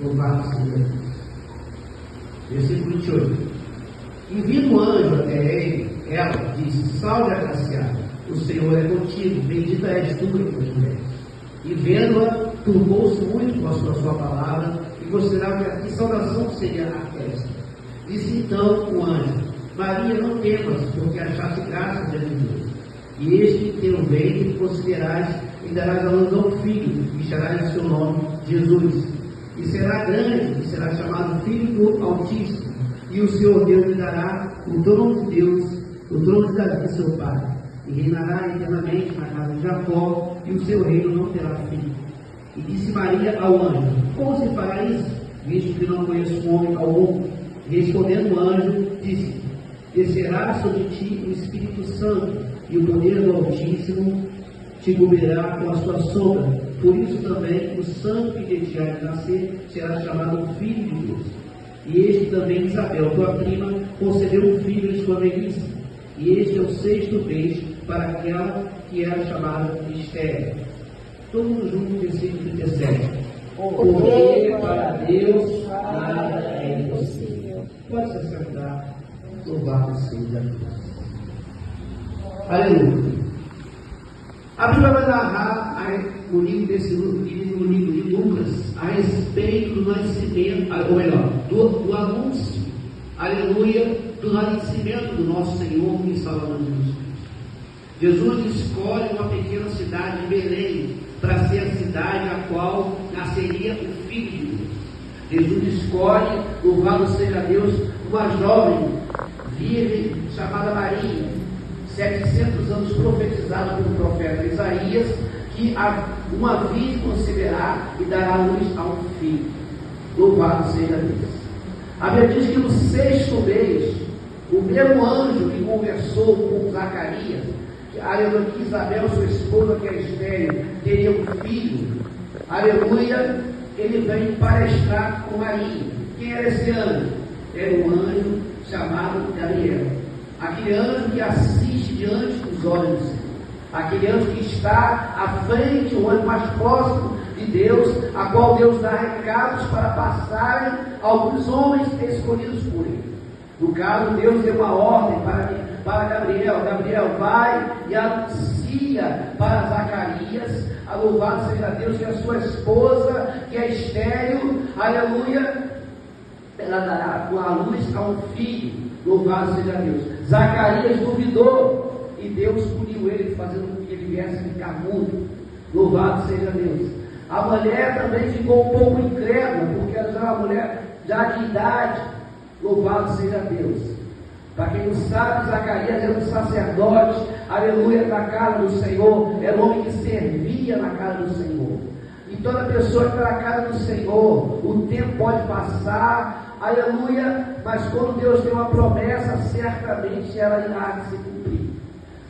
Louvado seja Deus. Versículo 28. E vindo o anjo até ela disse: Salve, agraciada, o Senhor é contigo, bendita és tu entre as mulheres. E vendo-a, turbou-se muito com a sua palavra, e considerava que saudação seria esta. Disse então o anjo: Maria, não temas, porque achaste graça diante de Deus. E eis que teu ventre considerás, e darás à luz a um filho, e charás o seu nome Jesus. E será grande, e será chamado Filho do Altíssimo. E o Senhor Deus lhe dará o trono de Deus, o trono de Davi, seu pai. E reinará eternamente na casa de Jacó, e o seu reino não terá fim. E disse Maria ao anjo: Como se fará isso, visto que não conheço homem algum? E respondendo o anjo, disse: Descerá sobre ti o Espírito Santo, e o poder do Altíssimo te cobrirá com a sua sombra. Por isso também o santo que de ti há de nascer será chamado Filho de Deus. E este também Isabel, tua prima, concebeu um filho em sua velhice. E este é o 6º mês para aquela que era chamada estéril. Todo mundo junto, versículo 37. Porque para Deus nada é impossível. Pode se sentar. Louvado seja Deus. Aleluia. A Bíblia vai narrar no livro de Lucas a respeito do nascimento, ou melhor, do anúncio, aleluia, do nascimento do nosso Senhor e Salvador Jesus Cristo. Jesus escolhe uma pequena cidade, Belém, para ser a cidade a qual nasceria o Filho de Deus. Jesus escolhe, louvado seja Deus, uma jovem virgem chamada Maria, 700 anos profetizada pelo profeta Isaías, que uma virgem conceberá e dará luz a um filho. Louvado seja Deus. A Bíblia diz que no 6º mês, o mesmo anjo que conversou com Zacarias, aleluia, que Isabel, sua esposa, que é estéril, teria um filho, aleluia, ele vem palestrar com Maria. Quem era esse anjo? Era um anjo chamado Gabriel. Aquele anjo que assiste diante dos olhos do Senhor. Aquele anjo que está à frente, o anjo mais próximo de Deus, a qual Deus dá recados para passarem alguns homens escolhidos por ele. No caso, Deus deu uma ordem para Gabriel. Gabriel vai e anuncia para Zacarias, a louvado seja Deus, que a sua esposa, que é estéril, aleluia, ela dará a luz a um filho. Louvado seja Deus. Zacarias duvidou e Deus puniu ele, fazendo com que ele viesse ficar mudo. Louvado seja Deus. A mulher também ficou um pouco incrédula, porque ela já era uma mulher já de idade. Louvado seja Deus. Para quem não sabe, Zacarias era um sacerdote, aleluia, na casa do Senhor. Era um homem que servia na casa do Senhor. E toda pessoa que está na casa do Senhor, o tempo pode passar, aleluia, mas quando Deus tem uma promessa, certamente ela irá se cumprir.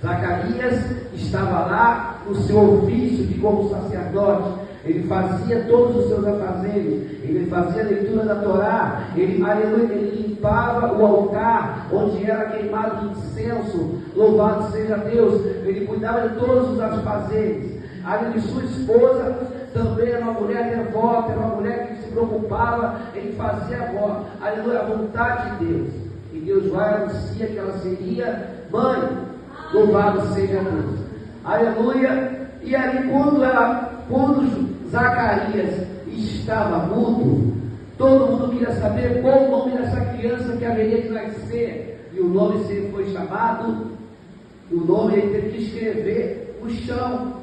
Zacarias estava lá no seu ofício de como sacerdote. Ele fazia todos os seus afazeres, ele fazia a leitura da Torá, aleluia, ele limpava o altar onde era queimado o incenso, louvado seja Deus, ele cuidava de todos os afazeres. A sua esposa também era uma mulher devota, era uma mulher que se preocupava em fazer a vontade de Deus. E Deus vai anunciar que ela seria mãe, louvado seja Deus. Aleluia. E ali quando Zacarias estava mudo, todo mundo queria saber qual o nome dessa criança que haveria de nascer. E o nome sempre foi chamado, o nome ele teve que escrever no chão.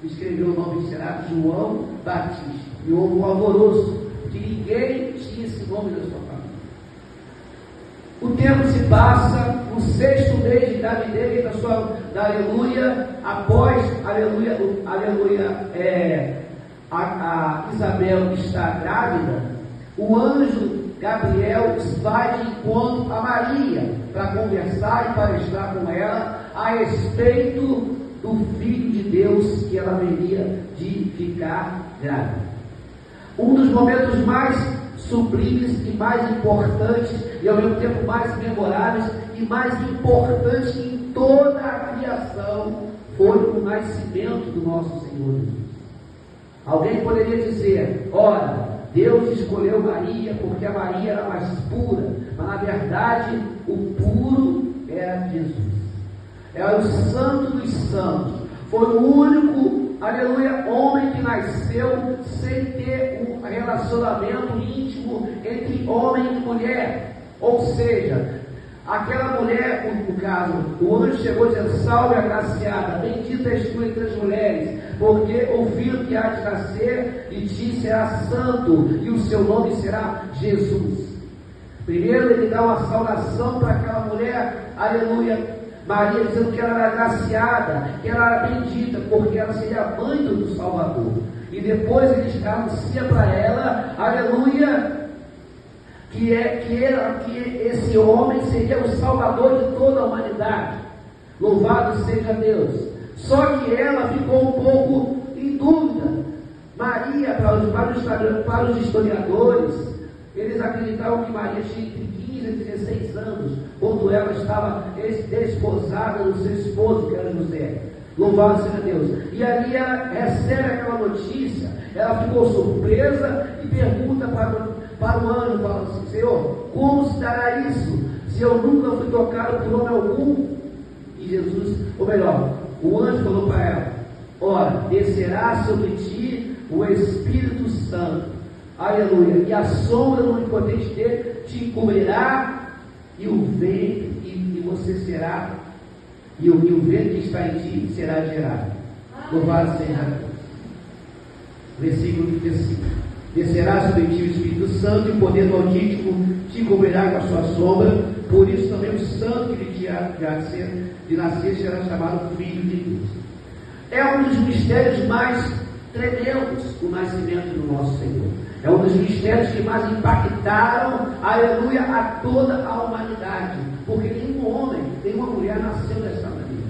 Escreveu o nome, será João Batista. E houve um alvoroço, que ninguém tinha esse nome da sua família. O tempo se passa, no 6º mês de idade dele, da aleluia, após, aleluia, a Isabel está grávida, o anjo Gabriel vai de encontro a Maria, para conversar e para estar com ela a respeito do Filho de Deus que ela haveria de ficar grávida. Um dos momentos mais sublimes e mais importantes, e ao mesmo tempo mais memoráveis e mais importantes em toda a criação, foi o nascimento do nosso Senhor Jesus. Alguém poderia dizer: ora, Deus escolheu Maria porque a Maria era mais pura, mas na verdade o puro era Jesus. Era o santo dos santos. Foi o único, aleluia, homem que nasceu sem ter um relacionamento íntimo entre homem e mulher. Ou seja, aquela mulher, no caso, o anjo chegou dizendo: salve agraciada, bendita és tu entre as mulheres, porque o filho que há de nascer de ti será santo, e o seu nome será Jesus. Primeiro ele dá uma saudação para aquela mulher, aleluia, Maria, dizendo que ela era agraciada, que ela era bendita, porque ela seria a mãe do Salvador. E depois ele anuncia para ela, aleluia, que esse homem seria o Salvador de toda a humanidade. Louvado seja Deus. Só que ela ficou um pouco em dúvida. Maria, para os historiadores, eles acreditavam que Maria tinha entre 15 e 16 anos, quando ela estava desposada do seu esposo, que era José. Louvado seja Deus. E ali ela recebe aquela notícia, ela ficou surpresa e pergunta para o anjo, fala assim: Senhor, como se dará isso, se eu nunca fui tocado por homem algum? E Jesus, ou melhor, o anjo falou para ela: ora, descerá sobre ti o Espírito Santo, aleluia, e a sombra do Onipotente dele te cobrirá, e o vento, e você será, e o vento que está em ti será gerado. Louvado seja Deus. Versículo 35: descerá sobre ti o Espírito Santo, e o poder do Altíssimo te cobrirá com a sua sombra, por isso também o santo que lhe há de nascer será chamado Filho de Deus. É um dos mistérios mais tremendos, o nascimento do nosso Senhor. É um dos mistérios que mais impactaram, aleluia, a toda a humanidade, porque nenhum homem, nenhuma mulher nasceu dessa maneira.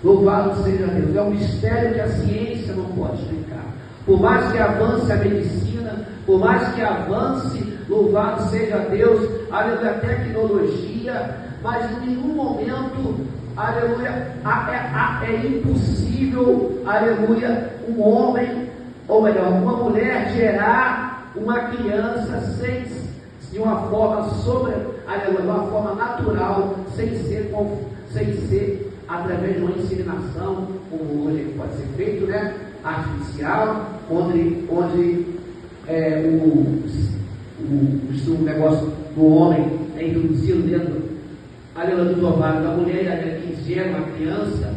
Louvado seja Deus. É um mistério que a ciência não pode explicar. Por mais que avance a medicina, por mais que avance, louvado seja Deus, aleluia, a tecnologia, mas em nenhum momento, aleluia, é impossível, aleluia, um homem, ou melhor, uma mulher gerar uma criança de uma forma aleluia, de uma forma natural, sem ser através de uma inseminação, como hoje pode ser feito, né? Artificial, onde o negócio do homem é introduzido dentro, aleluia, do ovário da mulher, que gera uma criança.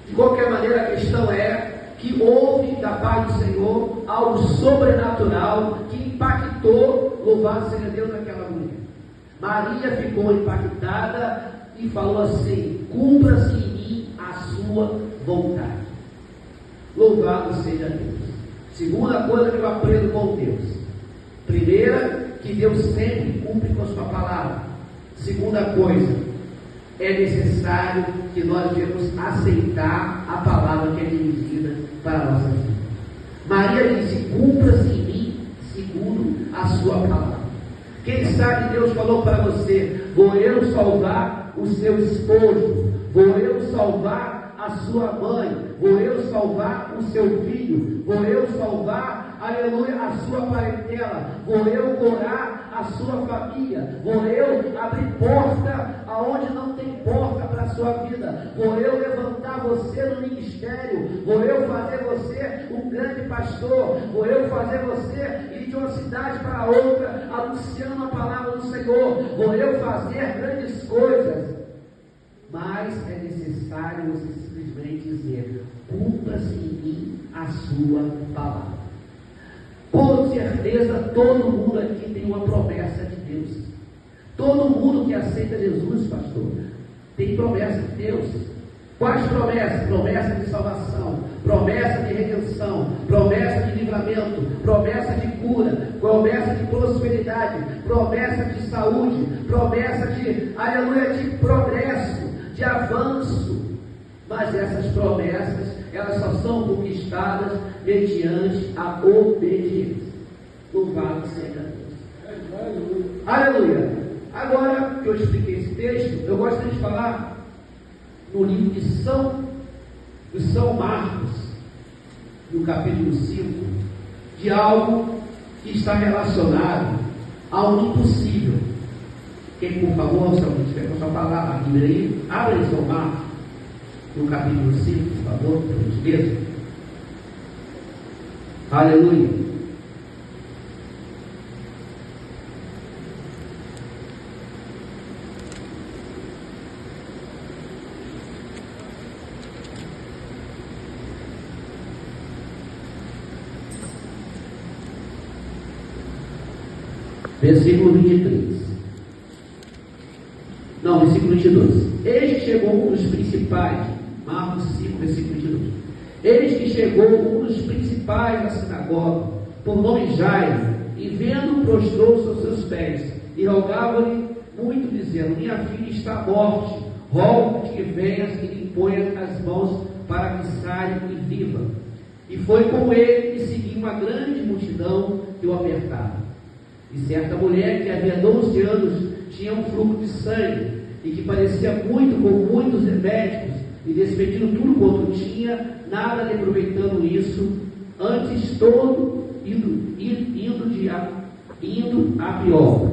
De qualquer maneira, a questão é que houve da parte do Senhor algo sobrenatural que impactou, louvado seja Deus, naquela mulher. Maria ficou impactada e falou assim: cumpra-se em mim a sua vontade. Louvado seja Deus. Segunda coisa que eu aprendo com Deus: primeira, que Deus sempre cumpre com a sua palavra. Segunda coisa, é necessário que nós devemos aceitar a palavra que é dirigida para a nossa vida. Maria disse: cumpra-se em mim segundo a sua palavra. Quem sabe Deus falou para você: vou eu salvar o seu esposo, vou eu salvar a sua mãe, vou eu salvar o seu filho, vou eu salvar, aleluia, a sua parentela, vou eu curar a sua família, vou eu abrir porta aonde não tem porta para a sua vida, vou eu levantar você no ministério, vou eu fazer você um grande pastor, vou eu fazer você ir de uma cidade para outra anunciando a palavra do Senhor, vou eu fazer grandes coisas. Mas é necessário você simplesmente dizer: cumpra-se em mim a sua palavra. Com certeza todo mundo aqui tem uma promessa de Deus. Todo mundo que aceita Jesus, pastor, tem promessa de Deus. Quais promessas? Promessa de salvação, promessa de redenção, promessa de livramento, promessa de cura, promessa de prosperidade, promessa de saúde, promessa de, aleluia, de progresso, de avanço. Mas essas promessas, elas só são conquistadas mediante a obediência. Louvado seja Deus. Aleluia. Agora que eu expliquei esse texto, eu gostaria de falar no livro de São Marcos, no capítulo 5, de algo que está relacionado ao impossível. Quem, por favor, se alguém tiver com sua palavra, a Bíblia aí, abre seu Marcos, no capítulo 5, por favor, por gentileza. Aleluia. Versículo 23. Não, versículo 22. Eis que chegou um dos principais, Marcos 5, versículo 22. Eis que chegou um dos principais da sinagoga, por nome Jairo, e vendo, prostrou-se aos seus pés, e rogava-lhe muito, dizendo: minha filha está à morte, rogo-te que venhas e lhe ponhas as mãos para que saia e viva. E foi com ele e seguiu uma grande multidão que o apertava. E certa mulher que havia 12 anos tinha um fluxo de sangue, e que parecia muito com muitos médicos, e despedindo tudo quanto tinha, nada lhe aproveitando isso, antes todo indo a pior.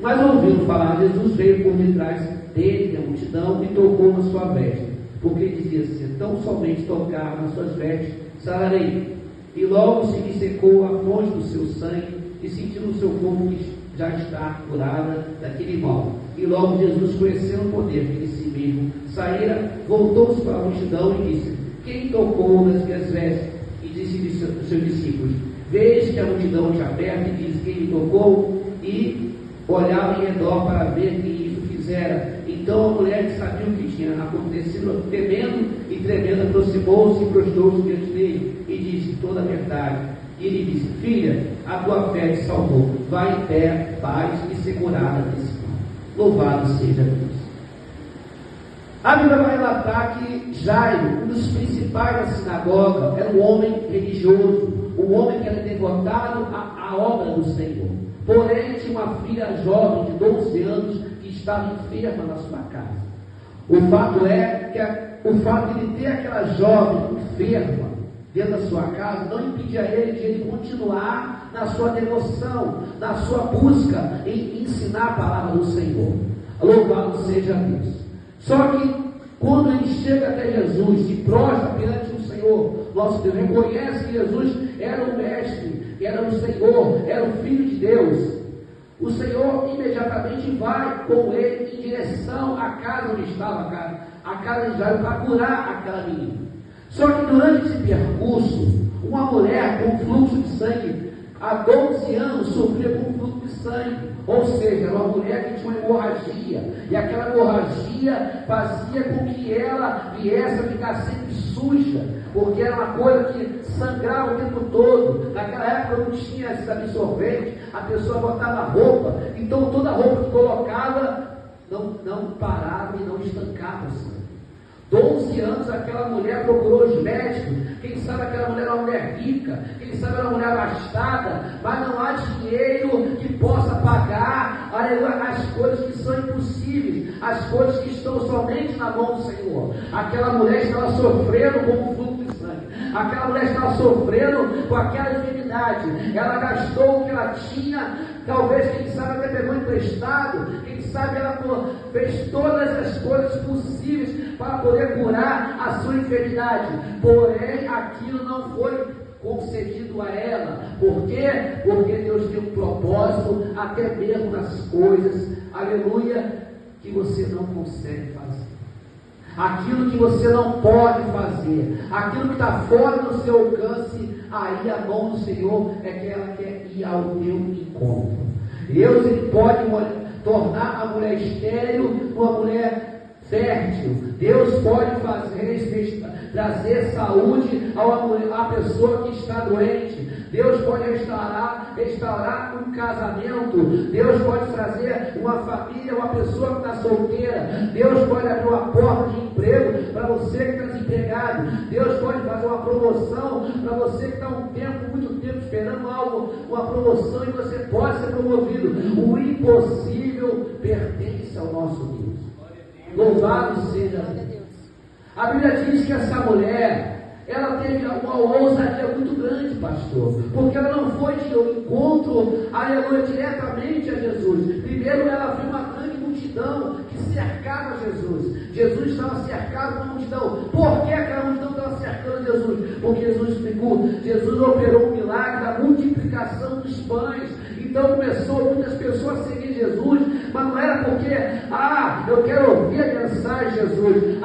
Mas ouvindo falar, Jesus veio por detrás dele, da multidão, e tocou na sua veste, porque dizia: se tão somente tocar nas suas vestes, sararei. E logo se lhe secou a fonte do seu sangue, e sentiu no seu corpo que já está curada daquele mal. E logo Jesus, conhecendo o poder que de si mesmo saíra, voltou-se para a multidão e disse: quem tocou nas minhas vestes? E disse aos seus discípulos: veis que a multidão te aperta e diz: quem me tocou? E olhava em redor para ver quem isso fizera. Então a mulher, que sabia o que tinha acontecido, temendo e tremendo, aproximou-se e prostrou-se diante dele e disse toda a verdade. E ele disse: filha, a tua fé te salvou, vai em pé, paz e ser curada desse mal. Louvado seja Deus. A Bíblia vai relatar que Jairo, um dos principais da sinagoga, era um homem religioso, um homem que era devotado à obra do Senhor. Porém, tinha uma filha jovem de 12 anos que estava enferma na sua casa. O fato é que o fato de ele ter aquela jovem enferma dentro da sua casa não impedia ele de ele continuar na sua devoção, na sua busca em ensinar a palavra do Senhor. Louvado seja Deus. Só que quando ele chega até Jesus, se prostra perante o Senhor, nosso Deus, reconhece que Jesus era o Mestre, era o Senhor, era o Filho de Deus, o Senhor imediatamente vai com ele em direção à casa onde estava a casa de Jairo, para curar aquela menina. Só que durante esse percurso, uma mulher com fluxo de sangue há 12 anos sofria com fluxo de sangue, ou seja, era uma mulher que tinha uma hemorragia, e aquela hemorragia fazia com que ela viesse a ficar sempre suja, porque era uma coisa que sangrava o tempo todo. Naquela época não tinha esse absorvente, a pessoa botava roupa, então toda a roupa que colocava não parava e não estancava o sangue. 12 anos aquela mulher procurou os médicos. Quem sabe aquela mulher era uma mulher rica, quem sabe era uma mulher abastada, mas não há dinheiro que possa pagar, aleluia, as coisas que são impossíveis, as coisas que estão somente na mão do Senhor. Aquela mulher estava sofrendo com o fluxo de sangue, aquela mulher estava sofrendo com aquela enfermidade. Ela gastou o que ela tinha, talvez, quem sabe até pegou emprestado, quem sabe ela fez todas as coisas possíveis para poder curar a sua enfermidade, porém aquilo não foi concedido a ela. Por quê? Porque Deus tem um propósito até mesmo nas coisas, aleluia, que você não consegue fazer, aquilo que você não pode fazer, aquilo que está fora do seu alcance. Aí a mão do Senhor é que ela quer ir ao teu encontro. Deus, ele pode tornar a mulher estéril uma mulher fértil. Deus pode trazer saúde à pessoa que está doente. Deus pode restaurar um casamento. Deus pode trazer uma família, uma pessoa que está solteira. Deus pode abrir uma porta de emprego para você que está desempregado. Deus pode fazer uma promoção para você que está muito tempo esperando algo, uma promoção, e você pode ser promovido. O impossível pertence ao nosso Deus. Louvado seja Deus. A Bíblia diz que essa mulher, ela teve uma ousadia muito grande, pastor, porque ela não foi de encontro, aleluia, diretamente a Jesus. Primeiro ela viu uma grande multidão que cercava Jesus. Jesus estava cercado por uma multidão. Por que aquela multidão estava cercando Jesus? Porque Jesus explicou, Jesus operou o milagre da multiplicação dos pães. Então começou muitas pessoas a seguir Jesus, mas não era porque, eu quero ouvir a mensagem de Jesus,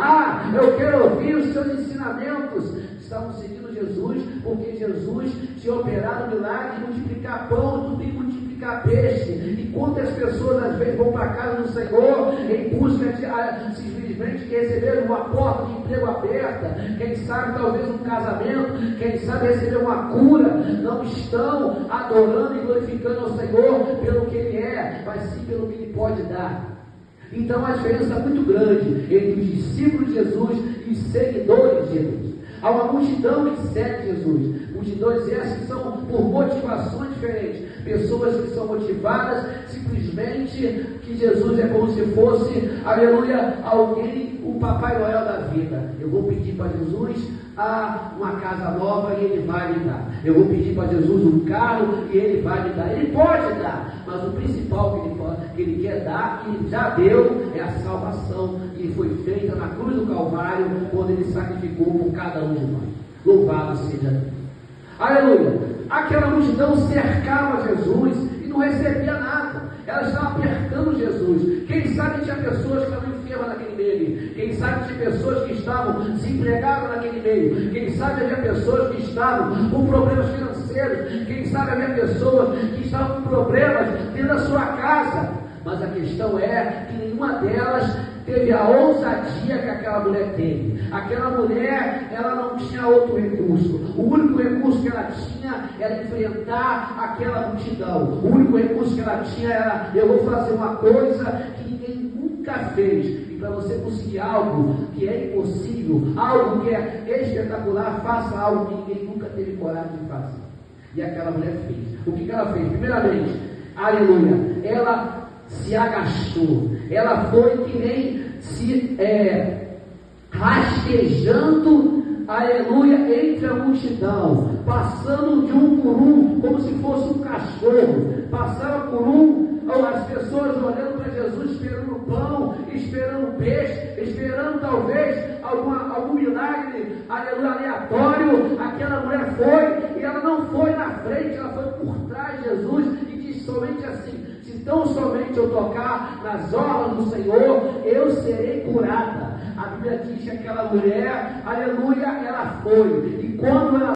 eu quero ouvir os seus ensinamentos. Estavam seguindo Jesus porque Jesus tinha operado o milagre de multiplicar pão, também multiplicar peixe. E quantas pessoas às vezes vão para a casa do Senhor em busca de simplesmente receber uma porta de emprego aberta, quem sabe talvez um casamento, quem sabe receber uma cura, não estão adorando e glorificando ao Senhor pelo que Ele é, mas sim pelo que Ele pode dar. Então a diferença é muito grande entre os discípulos de Jesus e os seguidores de Jesus. Há uma multidão que segue Jesus. Multidões essas que são por motivações diferentes. Pessoas que são motivadas simplesmente que Jesus é como se fosse, aleluia, alguém, o Papai Noel da vida. Eu vou pedir para Jesus uma casa nova e Ele vai me dar. Eu vou pedir para Jesus um carro e Ele vai me dar. Ele pode dar, mas o principal que Ele quer dar, que Ele já deu, é a salvação que foi feita na cruz do Calvário, quando Ele sacrificou por cada um de nós. Louvado seja Deus. Aleluia! Aquela multidão cercava Jesus e não recebia nada. Ela estava apertando Jesus. Quem sabe tinha pessoas que estavam enfermas naquele meio. Quem sabe tinha pessoas que estavam desempregadas naquele meio. Quem sabe havia pessoas que estavam com problemas financeiros. Quem sabe havia pessoas que estavam com problemas dentro da sua casa. Mas a questão é que nenhuma delas teve a ousadia que aquela mulher teve. Aquela mulher, ela não tinha outro recurso. O único recurso que ela tinha era enfrentar aquela multidão. O único recurso que ela tinha era: eu vou fazer uma coisa que ninguém nunca fez. E para você conseguir algo que é impossível, algo que é espetacular, faça algo que ninguém nunca teve coragem de fazer. E aquela mulher fez. O que ela fez? Primeiramente, aleluia, ela se agachou, ela foi que nem se rastejando, aleluia, entre a multidão, passando de um por um, como se fosse um cachorro, passava por um, as pessoas olhando para Jesus, esperando pão, esperando peixe, esperando talvez algum milagre, aleluia, aleatório. Aquela mulher foi, e ela não foi na frente, ela foi por trás de Jesus, e diz somente assim: se tão somente eu tocar nas orlas do Senhor, eu serei curada. A Bíblia diz que aquela mulher, aleluia, ela foi, e quando ela